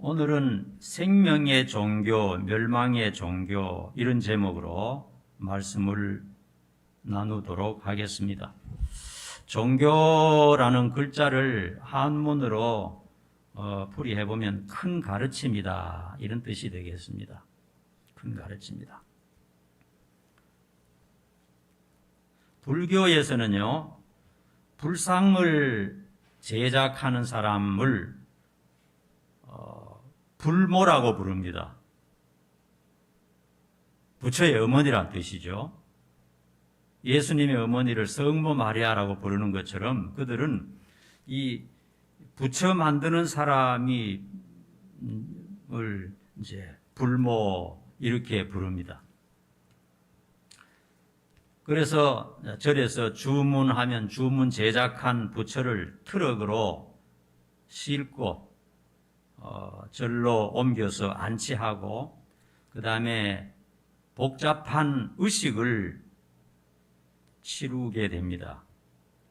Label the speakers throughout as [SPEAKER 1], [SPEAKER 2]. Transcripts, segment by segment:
[SPEAKER 1] 오늘은 생명의 종교, 멸망의 종교 이런 제목으로 말씀을 나누도록 하겠습니다. 종교라는 글자를 한문으로 풀이해보면 큰 가르침이다 이런 뜻이 되겠습니다. 큰 가르침이다. 불교에서는요, 불상을 제작하는 사람을 불모라고 부릅니다. 부처의 어머니란 뜻이죠. 예수님의 어머니를 성모 마리아라고 부르는 것처럼 그들은 이 부처 만드는 사람이 이제 불모 이렇게 부릅니다. 그래서 절에서 주문하면 주문 제작한 부처를 트럭으로 싣고 절로 옮겨서 안치하고 그 다음에 복잡한 의식을 치르게 됩니다.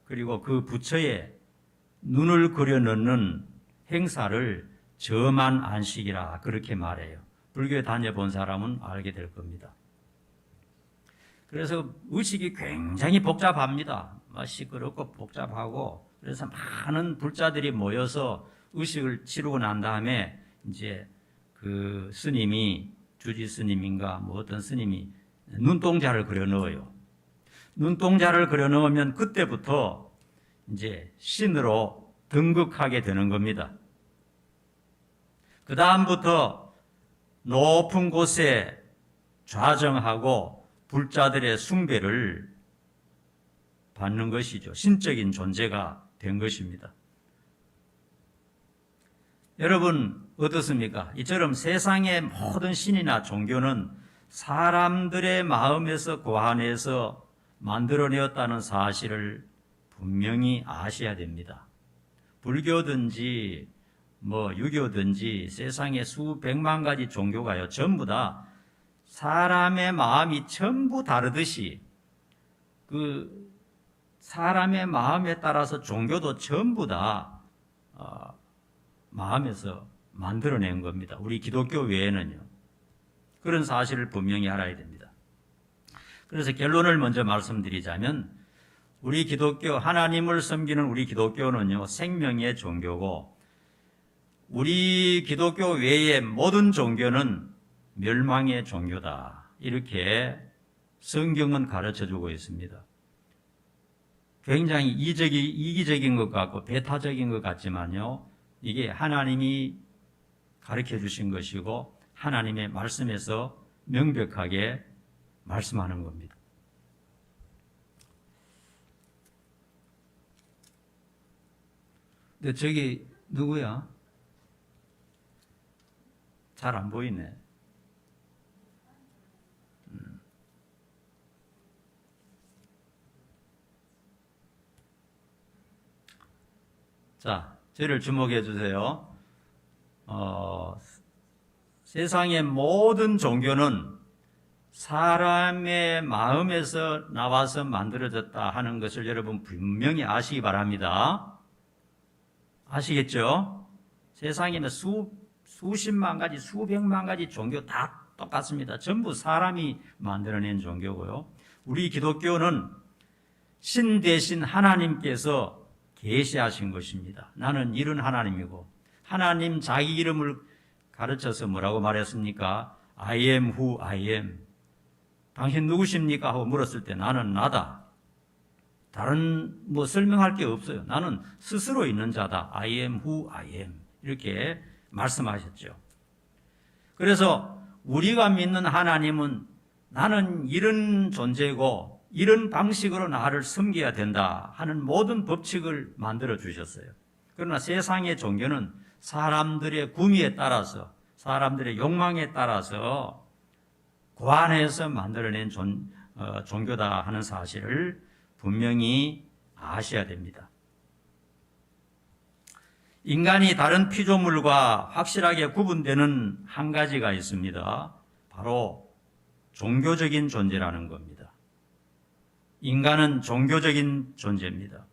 [SPEAKER 1] 그리고 그 부처에 눈을 그려 넣는 행사를 저만 안식이라 그렇게 말해요. 불교에 다녀본 사람은 알게 될 겁니다. 그래서 의식이 굉장히 복잡합니다. 시끄럽고 복잡하고 그래서 많은 불자들이 모여서 의식을 치르고 난 다음에 이제 그 스님이 주지 스님인가 뭐 어떤 스님이 눈동자를 그려 넣어요. 눈동자를 그려 넣으면 그때부터 이제 신으로 등극하게 되는 겁니다. 그 다음부터 높은 곳에 좌정하고 불자들의 숭배를 받는 것이죠. 신적인 존재가 된 것입니다. 여러분 어떻습니까? 이처럼 세상의 모든 신이나 종교는 사람들의 마음에서 고안해서 만들어내었다는 사실을 분명히 아셔야 됩니다. 불교든지 유교든지 세상에 수백만 가지 종교가요, 전부 다 사람의 마음이 전부 다르듯이 그 사람의 마음에 따라서 종교도 전부 다 마음에서 만들어낸 겁니다. 우리 기독교 외에는요. 그런 사실을 분명히 알아야 됩니다. 그래서 결론을 먼저 말씀드리자면 우리 기독교, 하나님을 섬기는 우리 기독교는요, 생명의 종교고 우리 기독교 외의 모든 종교는 멸망의 종교다. 이렇게 성경은 가르쳐주고 있습니다. 굉장히 이기적인 것 같고 배타적인 것 같지만요, 이게 하나님이 가르쳐 주신 것이고 하나님의 말씀에서 명백하게 말씀하는 겁니다. 근데 저기 누구야? 잘 안 보이네. 자, 저를 주목해 주세요. 세상의 모든 종교는 사람의 마음에서 나와서 만들어졌다 하는 것을 여러분 분명히 아시기 바랍니다. 아시겠죠? 세상에는 수십만 가지, 수백만 가지 종교 다 똑같습니다. 전부 사람이 만들어낸 종교고요. 우리 기독교는 신 대신 하나님께서 계시하신 것입니다. 나는 이런 하나님이고 하나님 자기 이름을 가르쳐서 뭐라고 말했습니까? I am who I am. 당신 누구십니까? 하고 물었을 때 나는 나다. 다른 설명할 게 없어요. 나는 스스로 있는 자다. I am who I am. 이렇게 말씀하셨죠. 그래서 우리가 믿는 하나님은 나는 이런 존재고 이런 방식으로 나를 섬겨야 된다 하는 모든 법칙을 만들어 주셨어요. 그러나 세상의 종교는 사람들의 구미에 따라서 사람들의 욕망에 따라서 고안해서 만들어낸 종교다 하는 사실을 분명히 아셔야 됩니다. 인간이 다른 피조물과 확실하게 구분되는 한 가지가 있습니다. 바로 종교적인 존재라는 겁니다. 인간은 종교적인 존재입니다.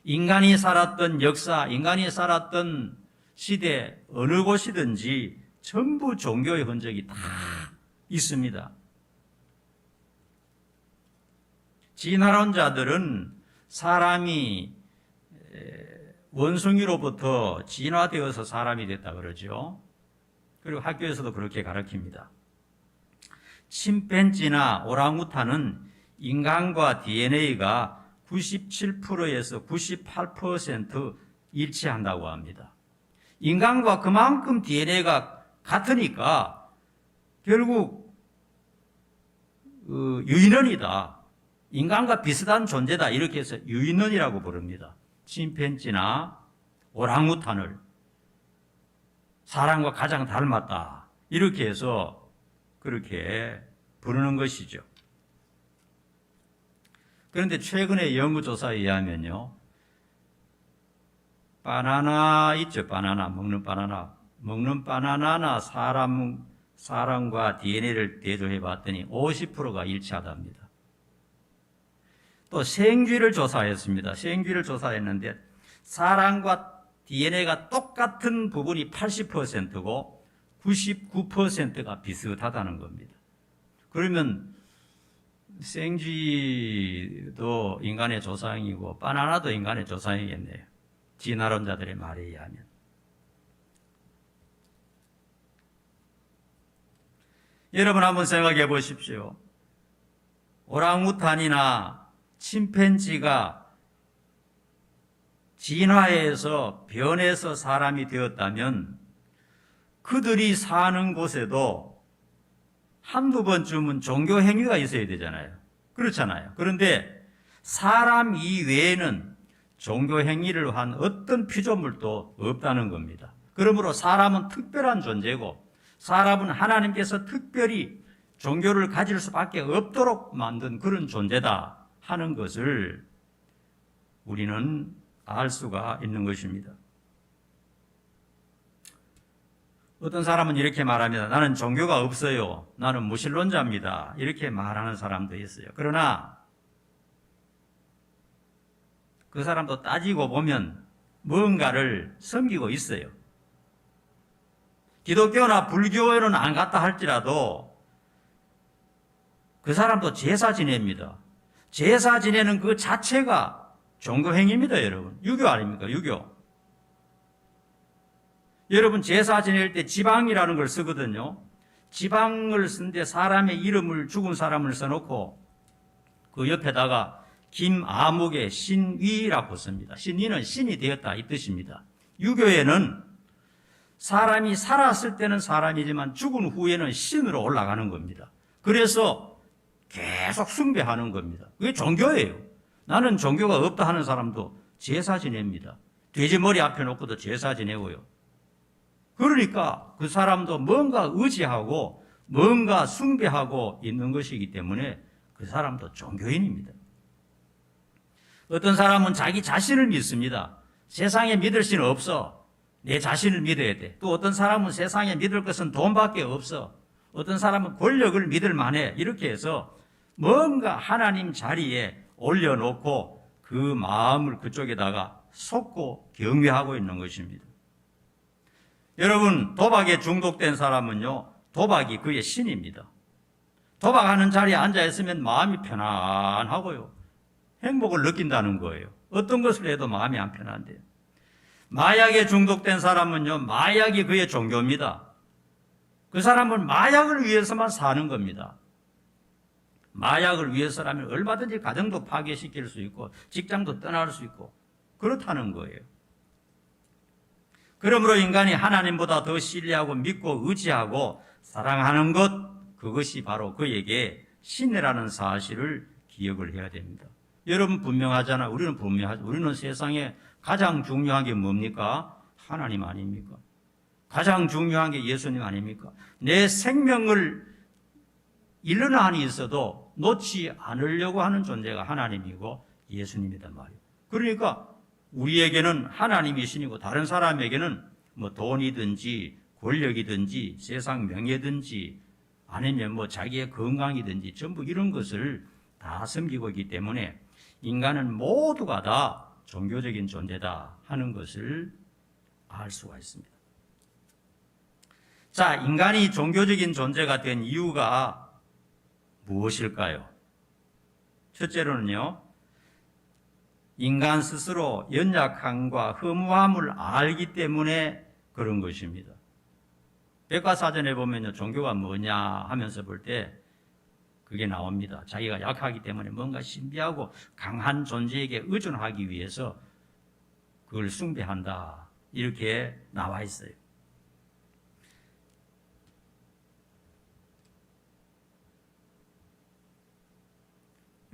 [SPEAKER 1] 인간이 살았던 역사, 인간이 살았던 시대 어느 곳이든지 전부 종교의 흔적이 다 있습니다. 진화론자들은 사람이 원숭이로부터 진화되어서 사람이 됐다 그러죠. 그리고 학교에서도 그렇게 가르칩니다. 침팬지나 오랑우탄은 인간과 DNA가 97%에서 98% 일치한다고 합니다. 인간과 그만큼 DNA가 같으니까 결국 유인원이다. 인간과 비슷한 존재다. 이렇게 해서 유인원이라고 부릅니다. 침팬지나 오랑우탄을 사람과 가장 닮았다. 이렇게 해서 그렇게 부르는 것이죠. 그런데 최근의 연구조사에 의하면요, 바나나 있죠. 바나나, 먹는 바나나나 사람과 DNA를 대조해 봤더니 50%가 일치하답니다. 또 생쥐를 조사했습니다. 생쥐를 조사했는데 사람과 DNA가 똑같은 부분이 80%고 99%가 비슷하다는 겁니다. 그러면 생쥐도 인간의 조상이고 바나나도 인간의 조상이겠네요. 진화론자들의 말에 의하면. 여러분 한번 생각해 보십시오. 오랑우탄이나 침팬지가 진화해서 변해서 사람이 되었다면 그들이 사는 곳에도 한두 번쯤은 종교 행위가 있어야 되잖아요. 그렇잖아요. 그런데 사람 이외에는 종교 행위를 한 어떤 피조물도 없다는 겁니다. 그러므로 사람은 특별한 존재고 사람은 하나님께서 특별히 종교를 가질 수밖에 없도록 만든 그런 존재다 하는 것을 우리는 알 수가 있는 것입니다. 어떤 사람은 이렇게 말합니다. 나는 종교가 없어요. 나는 무신론자입니다. 이렇게 말하는 사람도 있어요. 그러나 그 사람도 따지고 보면 뭔가를 섬기고 있어요. 기독교나 불교에는 안 갔다 할지라도 그 사람도 제사 지냅니다. 제사 지내는 그 자체가 종교행위입니다, 여러분. 유교 아닙니까, 유교. 여러분 제사 지낼 때 지방이라는 걸 쓰거든요. 지방을 쓴데 사람의 이름을 죽은 사람을 써놓고 그 옆에다가 김아묵의 신위라고 씁니다. 신위는 신이 되었다 이 뜻입니다. 유교에는 사람이 살았을 때는 사람이지만 죽은 후에는 신으로 올라가는 겁니다. 그래서 계속 숭배하는 겁니다. 그게 종교예요. 나는 종교가 없다 하는 사람도 제사 지냅니다. 돼지머리 앞에 놓고도 제사 지내고요. 그러니까 그 사람도 뭔가 의지하고 뭔가 숭배하고 있는 것이기 때문에 그 사람도 종교인입니다. 어떤 사람은 자기 자신을 믿습니다. 세상에 믿을 수는 없어. 내 자신을 믿어야 돼. 또 어떤 사람은 세상에 믿을 것은 돈밖에 없어. 어떤 사람은 권력을 믿을 만해. 이렇게 해서 뭔가 하나님 자리에 올려놓고 그 마음을 그쪽에다가 쏟고 경외하고 있는 것입니다. 여러분, 도박에 중독된 사람은요, 도박이 그의 신입니다. 도박하는 자리에 앉아있으면 마음이 편안하고요, 행복을 느낀다는 거예요. 어떤 것을 해도 마음이 안 편한데요. 마약에 중독된 사람은요, 마약이 그의 종교입니다. 그 사람은 마약을 위해서만 사는 겁니다. 마약을 위해서라면 얼마든지 가정도 파괴시킬 수 있고 직장도 떠날 수 있고 그렇다는 거예요. 그러므로 인간이 하나님보다 더 신뢰하고 믿고 의지하고 사랑하는 것, 그것이 바로 그에게 신이라는 사실을 기억을 해야 됩니다. 여러분 분명하잖아요. 우리는 분명하죠. 우리는 세상에 가장 중요한 게 뭡니까? 하나님 아닙니까? 가장 중요한 게 예수님 아닙니까? 내 생명을 잃는 한이 있어도 놓지 않으려고 하는 존재가 하나님이고 예수님이란 말이에요. 그러니까 우리에게는 하나님이 신이고 다른 사람에게는 뭐 돈이든지 권력이든지 세상 명예든지 아니면 뭐 자기의 건강이든지 전부 이런 것을 다 섬기고 있기 때문에 인간은 모두가 다 종교적인 존재다 하는 것을 알 수가 있습니다. 자, 인간이 종교적인 존재가 된 이유가 무엇일까요? 첫째로는요, 인간 스스로 연약함과 허무함을 알기 때문에 그런 것입니다. 백과사전에 보면요, 종교가 뭐냐 하면서 볼 때 그게 나옵니다. 자기가 약하기 때문에 뭔가 신비하고 강한 존재에게 의존하기 위해서 그걸 숭배한다, 이렇게 나와 있어요.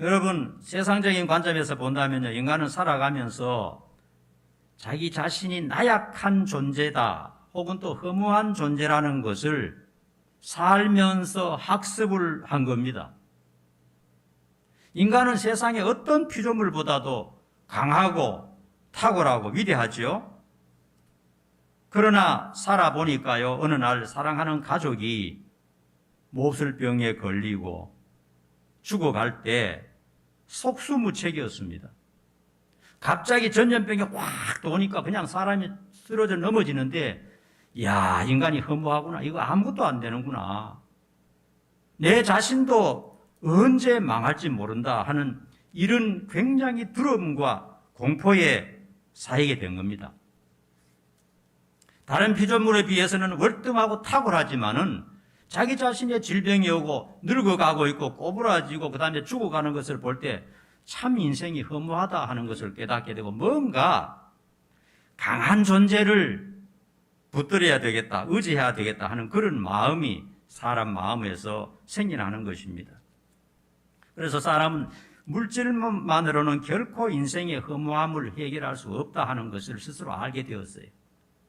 [SPEAKER 1] 여러분, 세상적인 관점에서 본다면요, 인간은 살아가면서 자기 자신이 나약한 존재다, 혹은 또 허무한 존재라는 것을 살면서 학습을 한 겁니다. 인간은 세상의 어떤 피조물보다도 강하고 탁월하고 위대하죠. 그러나 살아보니까요, 어느 날 사랑하는 가족이 몹쓸 병에 걸리고 죽어갈 때 속수무책이었습니다. 갑자기 전염병이 확 도니까 그냥 사람이 쓰러져 넘어지는데, 야, 인간이 허무하구나. 이거 아무것도 안 되는구나. 내 자신도 언제 망할지 모른다 하는 이런 굉장히 두려움과 공포에 쌓이게 된 겁니다. 다른 피조물에 비해서는 월등하고 탁월하지만은 자기 자신의 질병이 오고 늙어가고 있고 꼬부라지고 그 다음에 죽어가는 것을 볼 때 참 인생이 허무하다 하는 것을 깨닫게 되고, 뭔가 강한 존재를 붙들어야 되겠다, 의지해야 되겠다 하는 그런 마음이 사람 마음에서 생겨나는 것입니다. 그래서 사람은 물질만으로는 결코 인생의 허무함을 해결할 수 없다 하는 것을 스스로 알게 되었어요.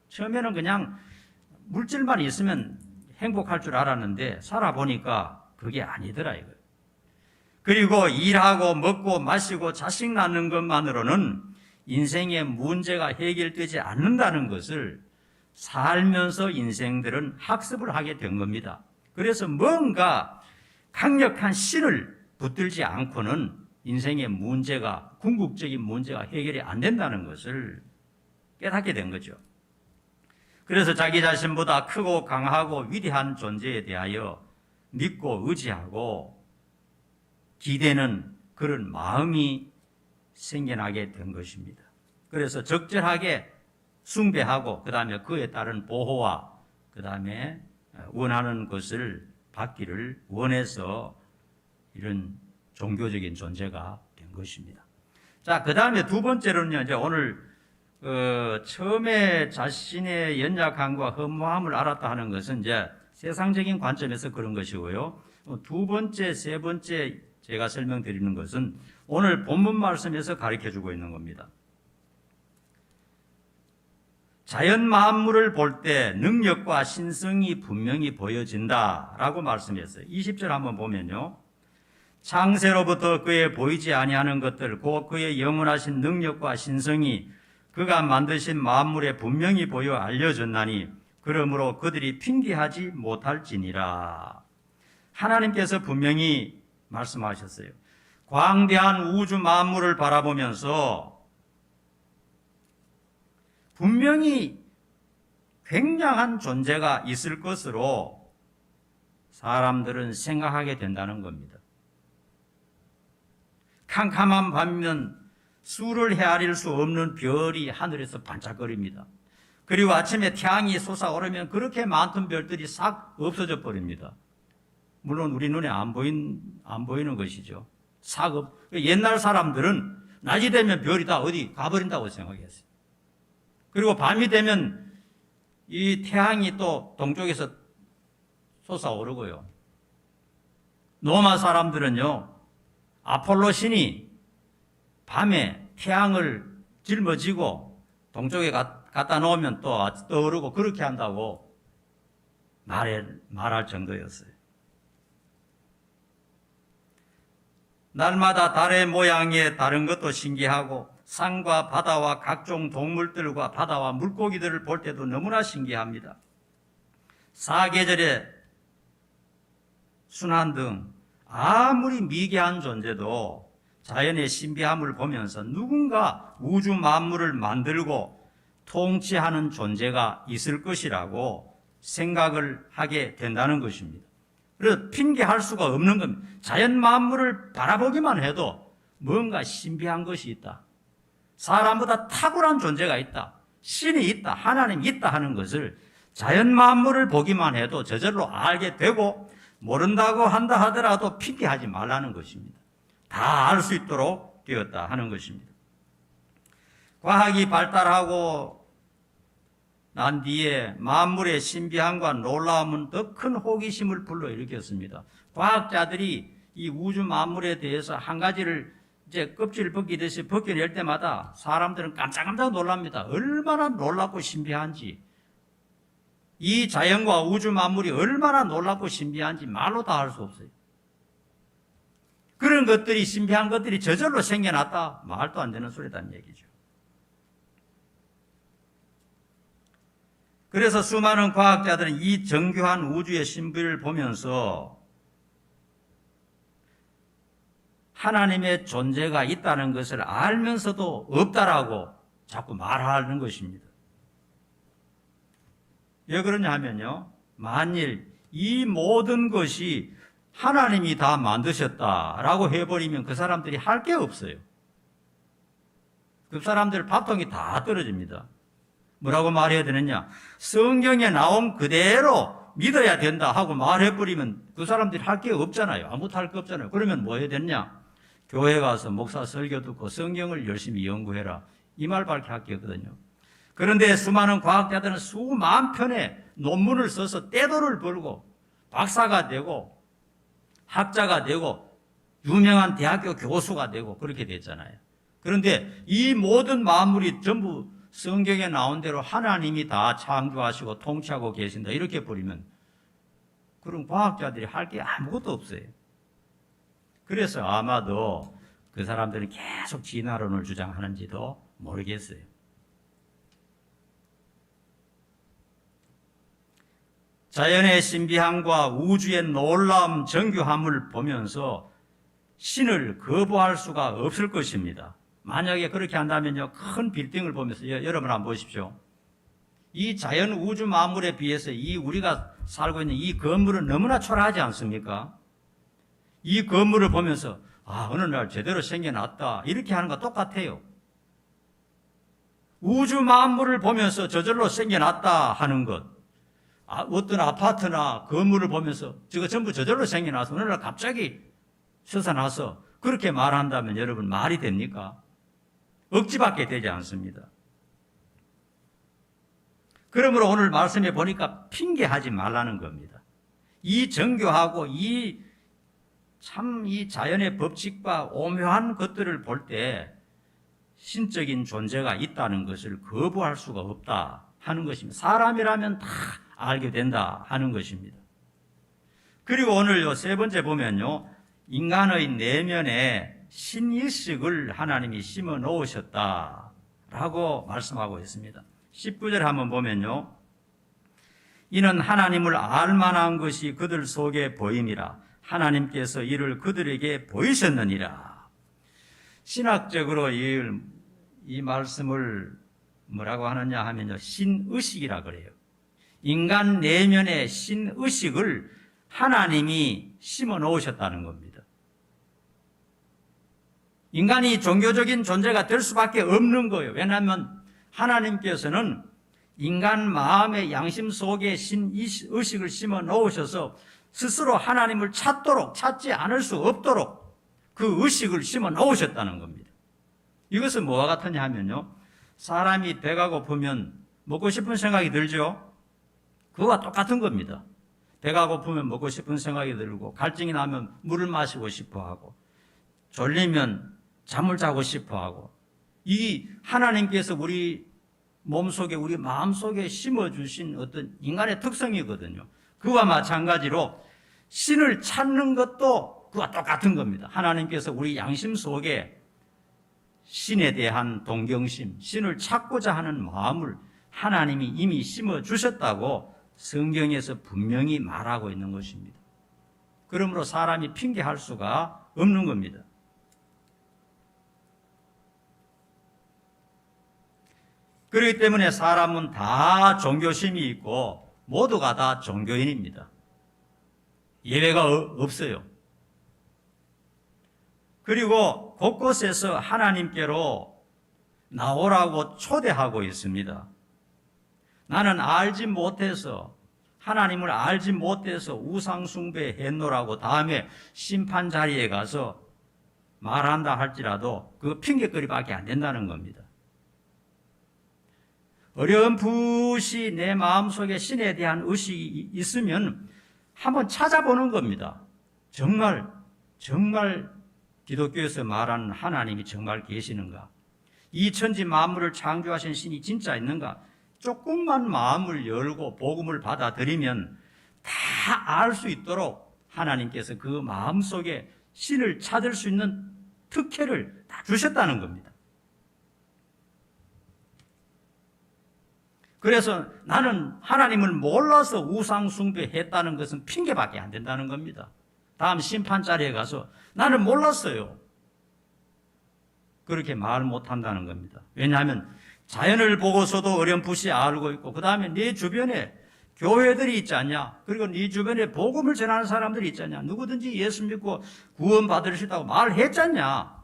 [SPEAKER 1] 처음에는 그냥 물질만 있으면 행복할 줄 알았는데 살아보니까 그게 아니더라 이거예요. 그리고 일하고 먹고 마시고 자식 낳는 것만으로는 인생의 문제가 해결되지 않는다는 것을 살면서 인생들은 학습을 하게 된 겁니다. 그래서 뭔가 강력한 신을 붙들지 않고는 인생의 문제가, 궁극적인 문제가 해결이 안 된다는 것을 깨닫게 된 거죠. 그래서 자기 자신보다 크고 강하고 위대한 존재에 대하여 믿고 의지하고 기대는 그런 마음이 생겨나게 된 것입니다. 그래서 적절하게 숭배하고 그 다음에 그에 따른 보호와 그 다음에 원하는 것을 받기를 원해서 이런 종교적인 존재가 된 것입니다. 자, 그 다음에 두 번째로는요, 이제 오늘 처음에 자신의 연약함과 허무함을 알았다 하는 것은 이제 세상적인 관점에서 그런 것이고요. 두 번째, 세 번째 제가 설명드리는 것은 오늘 본문 말씀에서 가르쳐 주고 있는 겁니다. 자연 만물을 볼 때 능력과 신성이 분명히 보여진다라고 말씀했어요. 20절 한번 보면요. 창세로부터 그의 보이지 아니하는 것들, 곧 그의 영원하신 능력과 신성이 그가 만드신 만물에 분명히 보여 알려졌나니 그러므로 그들이 핑계하지 못할지니라. 하나님께서 분명히 말씀하셨어요. 광대한 우주 만물을 바라보면서 분명히 굉장한 존재가 있을 것으로 사람들은 생각하게 된다는 겁니다. 캄캄한 밤이면 수를 헤아릴 수 없는 별이 하늘에서 반짝거립니다. 그리고 아침에 태양이 솟아오르면 그렇게 많던 별들이 싹 없어져 버립니다. 물론 우리 눈에 안 보이는 것이죠. 옛날 사람들은 낮이 되면 별이 다 어디 가버린다고 생각했어요. 그리고 밤이 되면 이 태양이 또 동쪽에서 솟아오르고요. 로마 사람들은요, 아폴로 신이 밤에 태양을 짊어지고 동쪽에 갖다 놓으면 또 떠오르고 그렇게 한다고 말할 정도였어요. 날마다 달의 모양에 다른 것도 신기하고 산과 바다와 각종 동물들과 바다와 물고기들을 볼 때도 너무나 신기합니다. 사계절의 순환 등 아무리 미개한 존재도 자연의 신비함을 보면서 누군가 우주 만물을 만들고 통치하는 존재가 있을 것이라고 생각을 하게 된다는 것입니다. 그래서 핑계할 수가 없는 겁니다. 자연 만물을 바라보기만 해도 뭔가 신비한 것이 있다. 사람보다 탁월한 존재가 있다. 신이 있다. 하나님이 있다 하는 것을 자연 만물을 보기만 해도 저절로 알게 되고, 모른다고 한다 하더라도 핑계하지 말라는 것입니다. 다 알 수 있도록 되었다 하는 것입니다. 과학이 발달하고 난 뒤에 만물의 신비함과 놀라움은 더 큰 호기심을 불러일으켰습니다. 과학자들이 이 우주 만물에 대해서 한 가지를 이제 껍질을 벗기듯이 벗겨낼 때마다 사람들은 깜짝깜짝 놀랍니다. 얼마나 놀랍고 신비한지, 이 자연과 우주 만물이 얼마나 놀랍고 신비한지 말로 다 알 수 없어요. 그런 것들이, 신비한 것들이 저절로 생겨났다, 말도 안 되는 소리다는 얘기죠. 그래서 수많은 과학자들은 이 정교한 우주의 신비를 보면서 하나님의 존재가 있다는 것을 알면서도 없다라고 자꾸 말하는 것입니다. 왜 그러냐 하면요, 만일 이 모든 것이 하나님이 다 만드셨다라고 해버리면 그 사람들이 할 게 없어요. 그 사람들 밥통이 다 떨어집니다. 뭐라고 말해야 되느냐? 성경에 나온 그대로 믿어야 된다 하고 말해버리면 그 사람들이 할 게 없잖아요. 아무것도 할 게 없잖아요. 그러면 뭐 해야 되느냐? 교회 가서 목사 설교 듣고 성경을 열심히 연구해라, 이 말밖에 할 게 없거든요. 그런데 수많은 과학자들은 수만 편의 논문을 써서 떼돈을 벌고 박사가 되고 학자가 되고 유명한 대학교 교수가 되고 그렇게 됐잖아요. 그런데 이 모든 만물이 전부 성경에 나온 대로 하나님이 다 창조하시고 통치하고 계신다 이렇게 버리면 그런 과학자들이 할 게 아무것도 없어요. 그래서 아마도 그 사람들은 계속 진화론을 주장하는지도 모르겠어요. 자연의 신비함과 우주의 놀라움, 정교함을 보면서 신을 거부할 수가 없을 것입니다. 만약에 그렇게 한다면요, 큰 빌딩을 보면서, 여러분 한번 보십시오. 이 자연 우주 만물에 비해서 이 우리가 살고 있는 이 건물은 너무나 초라하지 않습니까? 이 건물을 보면서 어느 날 제대로 생겨났다 이렇게 하는 거 똑같아요. 우주 만물을 보면서 저절로 생겨났다 하는 것, 어떤 아파트나 건물을 보면서 저거 전부 저절로 생겨나서 어느 날 갑자기 솟아나서 그렇게 말한다면 여러분 말이 됩니까? 억지밖에 되지 않습니다. 그러므로 오늘 말씀에 보니까 핑계하지 말라는 겁니다. 이 정교하고 이 자연의 법칙과 오묘한 것들을 볼 때 신적인 존재가 있다는 것을 거부할 수가 없다 하는 것입니다. 사람이라면 다 알게 된다 하는 것입니다. 그리고 오늘 세 번째 보면요, 인간의 내면에 신의식을 하나님이 심어 놓으셨다라고 말씀하고 있습니다. 19절 한번 보면요, 이는 하나님을 알만한 것이 그들 속에 보임이라 하나님께서 이를 그들에게 보이셨느니라. 신학적으로 이 말씀을 뭐라고 하느냐 하면요, 신의식이라 그래요. 인간 내면의 신의식을 하나님이 심어 놓으셨다는 겁니다. 인간이 종교적인 존재가 될 수밖에 없는 거예요. 왜냐하면 하나님께서는 인간 마음의 양심 속에 신의식을 심어 놓으셔서 스스로 하나님을 찾지 않을 수 없도록 그 의식을 심어 놓으셨다는 겁니다. 이것은 뭐와 같으냐 하면요, 사람이 배가 고프면 먹고 싶은 생각이 들죠? 그거와 똑같은 겁니다. 배가 고프면 먹고 싶은 생각이 들고, 갈증이 나면 물을 마시고 싶어 하고, 졸리면 잠을 자고 싶어 하고, 이 하나님께서 우리 몸속에, 우리 마음속에 심어주신 어떤 인간의 특성이거든요. 그와 마찬가지로 신을 찾는 것도 그와 똑같은 겁니다. 하나님께서 우리 양심 속에 신에 대한 동경심, 신을 찾고자 하는 마음을 하나님이 이미 심어주셨다고 성경에서 분명히 말하고 있는 것입니다. 그러므로 사람이 핑계할 수가 없는 겁니다. 그렇기 때문에 사람은 다 종교심이 있고 모두가 다 종교인입니다. 예외가 없어요. 그리고 곳곳에서 하나님께로 나오라고 초대하고 있습니다. 나는 알지 못해서, 하나님을 알지 못해서 우상숭배 했노라고 다음에 심판 자리에 가서 말한다 할지라도 그 핑계거리밖에 안 된다는 겁니다. 어렴풋이 내 마음속에 신에 대한 의식이 있으면 한번 찾아보는 겁니다. 정말 기독교에서 말하는 하나님이 정말 계시는가? 이 천지 만물을 창조하신 신이 진짜 있는가? 조금만 마음을 열고 복음을 받아들이면 다 알 수 있도록 하나님께서 그 마음속에 신을 찾을 수 있는 특혜를 다 주셨다는 겁니다. 그래서 나는 하나님을 몰라서 우상 숭배했다는 것은 핑계밖에 안 된다는 겁니다. 다음 심판 자리에 가서 나는 몰랐어요, 그렇게 말 못한다는 겁니다. 왜냐하면 자연을 보고서도 어렴풋이 알고 있고, 그 다음에 네 주변에 교회들이 있지 않냐, 그리고 네 주변에 복음을 전하는 사람들이 있지 않냐, 누구든지 예수 믿고 구원 받을 수 있다고 말했잖냐.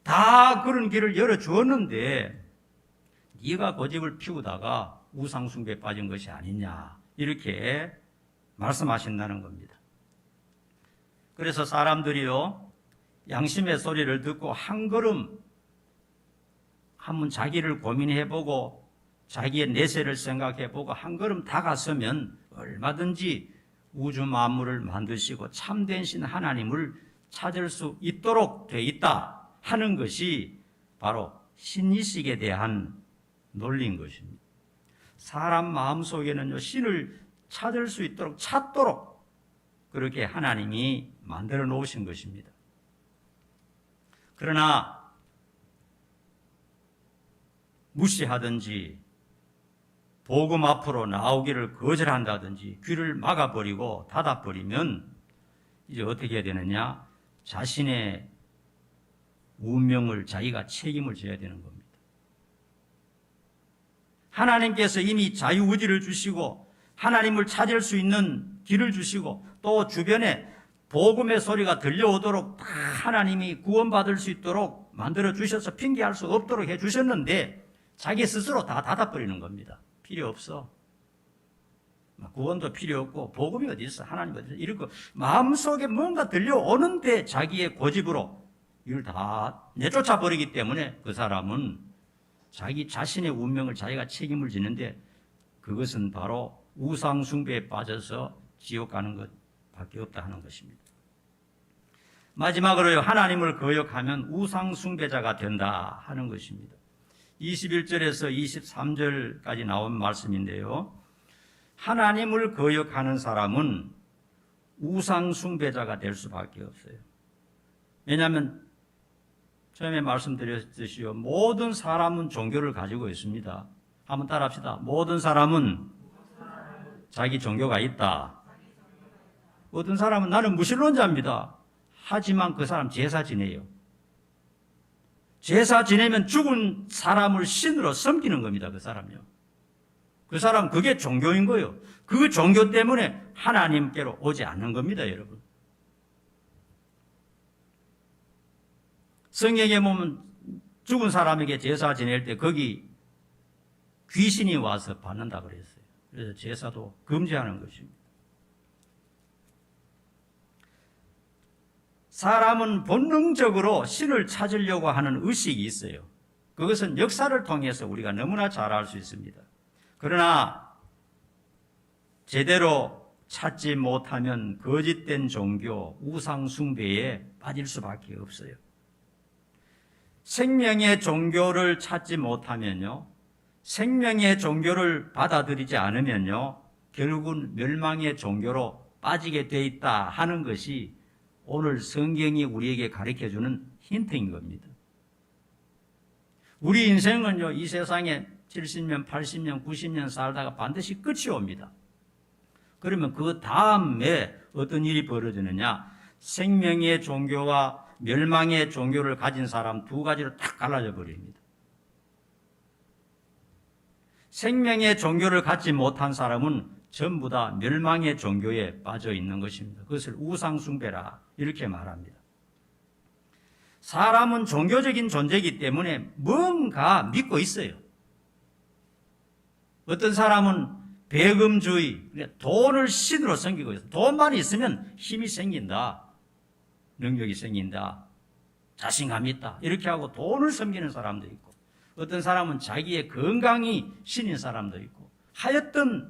[SPEAKER 1] 다 그런 길을 열어주었는데 네가 고집을 피우다가 우상숭배에 빠진 것이 아니냐, 이렇게 말씀하신다는 겁니다. 그래서 사람들이요, 양심의 소리를 듣고 한 걸음 한번 자기를 고민해보고 자기의 내세를 생각해보고 한 걸음 다가서면 얼마든지 우주 만물을 만드시고 참된 신 하나님을 찾을 수 있도록 돼 있다 하는 것이 바로 신의식에 대한 논리인 것입니다. 사람 마음속에는요, 신을 찾을 수 있도록 찾도록 그렇게 하나님이 만들어 놓으신 것입니다. 그러나 무시하든지 복음 앞으로 나오기를 거절한다든지 귀를 막아버리고 닫아버리면 이제 어떻게 해야 되느냐? 자신의 운명을 자기가 책임을 져야 되는 겁니다. 하나님께서 이미 자유의지를 주시고 하나님을 찾을 수 있는 길을 주시고 또 주변에 복음의 소리가 들려오도록 다 하나님이 구원받을 수 있도록 만들어 주셔서 핑계할 수 없도록 해 주셨는데 자기 스스로 다 닫아버리는 겁니다. 필요 없어. 구원도 필요 없고 복음이 어디 있어, 하나님 어디 있어, 이렇게 마음속에 뭔가 들려오는데 자기의 고집으로 이걸 다 내쫓아 버리기 때문에 그 사람은 자기 자신의 운명을 자기가 책임을 지는데 그것은 바로 우상 숭배에 빠져서 지옥 가는 것밖에 없다 하는 것입니다. 마지막으로 하나님을 거역하면 우상 숭배자가 된다 하는 것입니다. 21절에서 23절까지 나온 말씀인데요, 하나님을 거역하는 사람은 우상 숭배자가 될 수밖에 없어요. 왜냐하면 처음에 말씀드렸듯이요, 모든 사람은 종교를 가지고 있습니다. 한번 따라합시다. 모든 사람은 자기 종교가 있다. 어떤 사람은 나는 무신론자입니다. 하지만 그 사람 제사 지내요. 제사 지내면 죽은 사람을 신으로 섬기는 겁니다. 그 사람요. 그 사람 그게 종교인 거예요. 그 종교 때문에 하나님께로 오지 않는 겁니다, 여러분. 성경에 보면 죽은 사람에게 제사 지낼 때 거기 귀신이 와서 받는다 그랬어요. 그래서 제사도 금지하는 것입니다. 사람은 본능적으로 신을 찾으려고 하는 의식이 있어요. 그것은 역사를 통해서 우리가 너무나 잘 알 수 있습니다. 그러나 제대로 찾지 못하면 거짓된 종교, 우상 숭배에 빠질 수밖에 없어요. 생명의 종교를 찾지 못하면요, 생명의 종교를 받아들이지 않으면요, 결국은 멸망의 종교로 빠지게 돼 있다 하는 것이 오늘 성경이 우리에게 가르쳐주는 힌트인 겁니다. 우리 인생은요, 이 세상에 70년, 80년, 90년 살다가 반드시 끝이 옵니다. 그러면 그 다음에 어떤 일이 벌어지느냐? 생명의 종교와 멸망의 종교를 가진 사람 두 가지로 딱 갈라져 버립니다. 생명의 종교를 갖지 못한 사람은 전부 다 멸망의 종교에 빠져 있는 것입니다. 그것을 우상숭배라 이렇게 말합니다. 사람은 종교적인 존재이기 때문에 뭔가 믿고 있어요. 어떤 사람은 배금주의, 돈을 신으로 섬기고 있어요. 돈만 있으면 힘이 생긴다, 능력이 생긴다, 자신감이 있다 이렇게 하고 돈을 섬기는 사람도 있고, 어떤 사람은 자기의 건강이 신인 사람도 있고, 하여튼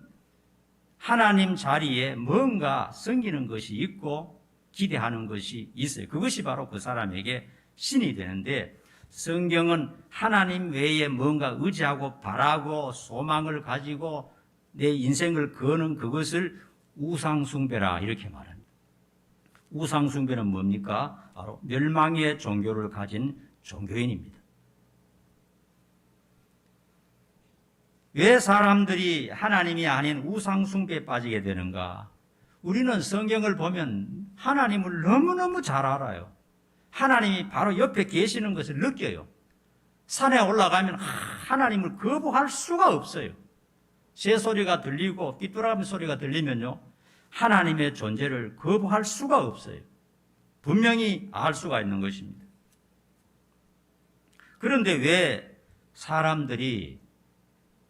[SPEAKER 1] 하나님 자리에 뭔가 섬기는 것이 있고 기대하는 것이 있어요. 그것이 바로 그 사람에게 신이 되는데, 성경은 하나님 외에 뭔가 의지하고 바라고 소망을 가지고 내 인생을 거는 그것을 우상숭배라 이렇게 말합니다. 우상숭배는 뭡니까? 바로 멸망의 종교를 가진 종교인입니다. 왜 사람들이 하나님이 아닌 우상숭배에 빠지게 되는가? 우리는 성경을 보면 하나님을 너무너무 잘 알아요. 하나님이 바로 옆에 계시는 것을 느껴요. 산에 올라가면 하나님을 거부할 수가 없어요. 새소리가 들리고 삐뚤어진 소리가 들리면요, 하나님의 존재를 거부할 수가 없어요. 분명히 알 수가 있는 것입니다. 그런데 왜 사람들이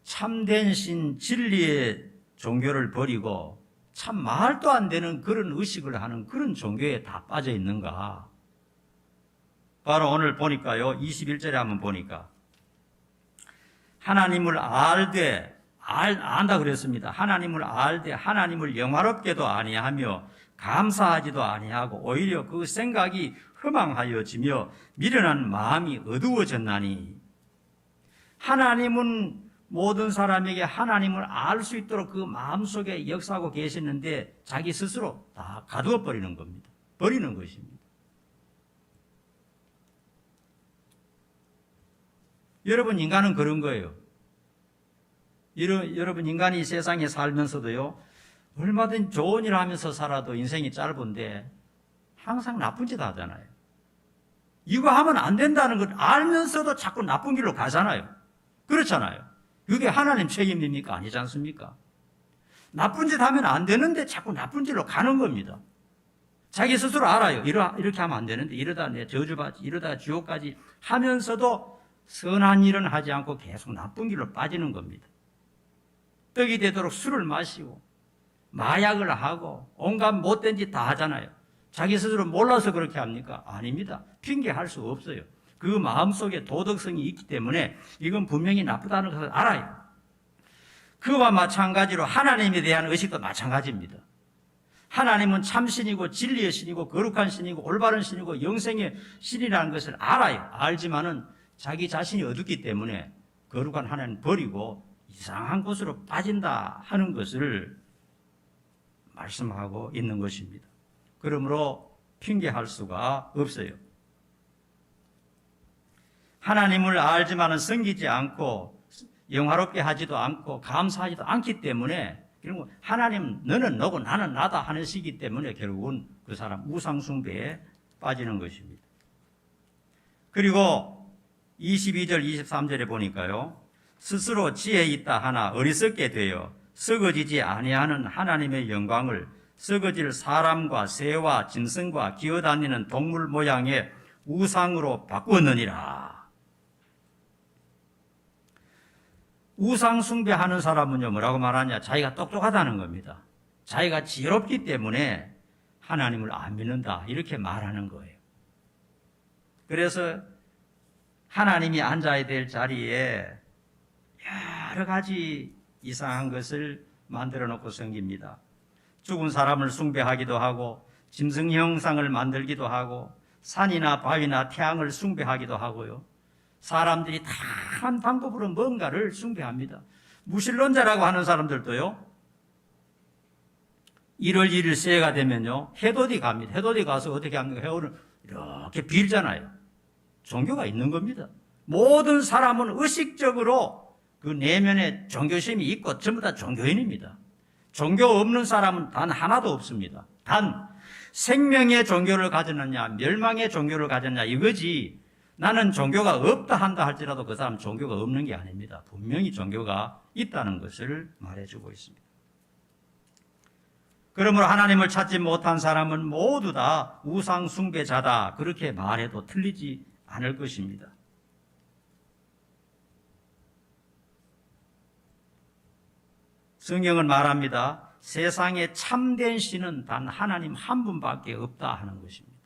[SPEAKER 1] 참된 신 진리의 종교를 버리고 참 말도 안 되는 그런 의식을 하는 그런 종교에 다 빠져 있는가? 바로 오늘 보니까요, 21절에 한번 보니까 하나님을 안다 그랬습니다. 하나님을 알되 하나님을 영화롭게도 아니하며 감사하지도 아니하고 오히려 그 생각이 허망하여지며 미련한 마음이 어두워졌나니. 하나님은 모든 사람에게 하나님을 알 수 있도록 그 마음속에 역사하고 계시는데 자기 스스로 다 가두어 버리는 겁니다. 버리는 것입니다. 여러분, 인간은 그런 거예요. 여러분, 인간이 세상에 살면서도요, 얼마든 좋은 일 하면서 살아도 인생이 짧은데 항상 나쁜 짓 하잖아요. 이거 하면 안 된다는 걸 알면서도 자꾸 나쁜 길로 가잖아요. 그렇잖아요. 그게 하나님 책임입니까? 아니지 않습니까? 나쁜 짓 하면 안 되는데 자꾸 나쁜 길로 가는 겁니다. 자기 스스로 알아요. 이렇게 하면 안 되는데, 이러다 내 저주받지, 이러다 지옥까지 하면서도 선한 일은 하지 않고 계속 나쁜 길로 빠지는 겁니다. 떡이 되도록 술을 마시고 마약을 하고 온갖 못된 짓 다 하잖아요. 자기 스스로 몰라서 그렇게 합니까? 아닙니다. 핑계할 수 없어요. 그 마음속에 도덕성이 있기 때문에 이건 분명히 나쁘다는 것을 알아요. 그와 마찬가지로 하나님에 대한 의식도 마찬가지입니다. 하나님은 참신이고 진리의 신이고 거룩한 신이고 올바른 신이고 영생의 신이라는 것을 알아요. 알지만은 자기 자신이 어둡기 때문에 거룩한 하나님 버리고 이상한 곳으로 빠진다 하는 것을 말씀하고 있는 것입니다. 그러므로 핑계할 수가 없어요. 하나님을 알지만은 섬기지 않고 영화롭게 하지도 않고 감사하지도 않기 때문에, 결국 하나님 너는 너고 나는 나다 하는 시기 때문에 결국은 그 사람 우상숭배에 빠지는 것입니다. 그리고 22절 23절에 보니까요, 스스로 지혜 있다 하나 어리석게 되어 썩어지지 아니하는 하나님의 영광을 썩어질 사람과 새와 짐승과 기어다니는 동물 모양의 우상으로 바꾸었느니라. 우상 숭배하는 사람은요, 뭐라고 말하냐? 자기가 똑똑하다는 겁니다. 자기가 지혜롭기 때문에 하나님을 안 믿는다, 이렇게 말하는 거예요. 그래서 하나님이 앉아야 될 자리에 여러 가지 이상한 것을 만들어 놓고 섬깁니다. 죽은 사람을 숭배하기도 하고 짐승 형상을 만들기도 하고 산이나 바위나 태양을 숭배하기도 하고요. 사람들이 다한 방법으로 뭔가를 숭배합니다. 무신론자라고 하는 사람들도요, 1월 1일 새해가 되면요, 해돋이 갑니다. 해돋이 가서 어떻게 합니까? 해오를 이렇게 빌잖아요. 종교가 있는 겁니다. 모든 사람은 의식적으로 그 내면에 종교심이 있고 전부 다 종교인입니다. 종교 없는 사람은 단 하나도 없습니다. 단 생명의 종교를 가졌느냐 멸망의 종교를 가졌냐 이거지, 나는 종교가 없다 한다 할지라도 그 사람 종교가 없는 게 아닙니다. 분명히 종교가 있다는 것을 말해주고 있습니다. 그러므로 하나님을 찾지 못한 사람은 모두 다 우상 숭배자다, 그렇게 말해도 틀리지 않을 것입니다. 성경은 말합니다. 세상에 참된 신은 단 하나님 한 분밖에 없다 하는 것입니다.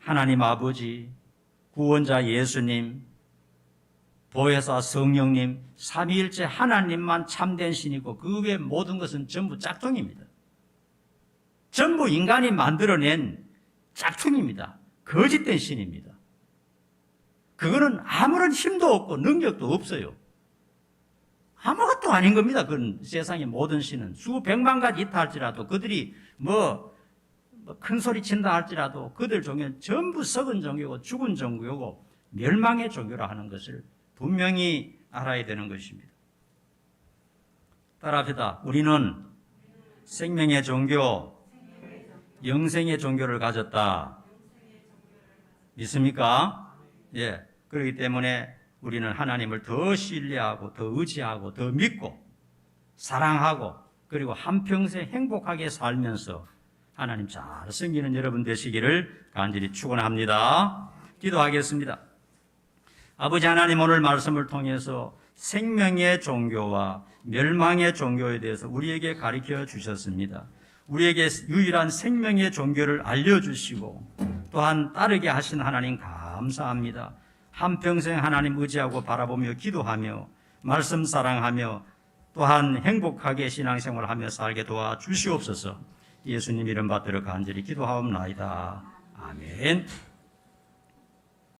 [SPEAKER 1] 하나님 아버지, 구원자 예수님, 보혜사 성령님, 삼위일체 하나님만 참된 신이고 그 외 모든 것은 전부 짝퉁입니다. 전부 인간이 만들어낸 짝퉁입니다. 거짓된 신입니다. 그거는 아무런 힘도 없고 능력도 없어요. 아무것도 아닌 겁니다. 그건 세상의 모든 신은 수백만 가지 있다 할지라도 그들이 큰 소리 친다 할지라도 그들 종교는 전부 썩은 종교고 죽은 종교고 멸망의 종교라 하는 것을 분명히 알아야 되는 것입니다. 따라합시다. 우리는 생명의 종교, 영생의 종교를 가졌다. 믿습니까? 예. 그렇기 때문에 우리는 하나님을 더 신뢰하고 더 의지하고 더 믿고 사랑하고 그리고 한평생 행복하게 살면서 하나님 잘 섬기는 여러분 되시기를 간절히 축원합니다. 기도하겠습니다. 아버지 하나님, 오늘 말씀을 통해서 생명의 종교와 멸망의 종교에 대해서 우리에게 가르쳐 주셨습니다. 우리에게 유일한 생명의 종교를 알려주시고 또한 따르게 하신 하나님 감사합니다. 한평생 하나님 의지하고 바라보며 기도하며 말씀 사랑하며 또한 행복하게 신앙생활하며 살게 도와주시옵소서. 예수님 이름 받들어 간절히 기도하옵나이다. 아멘.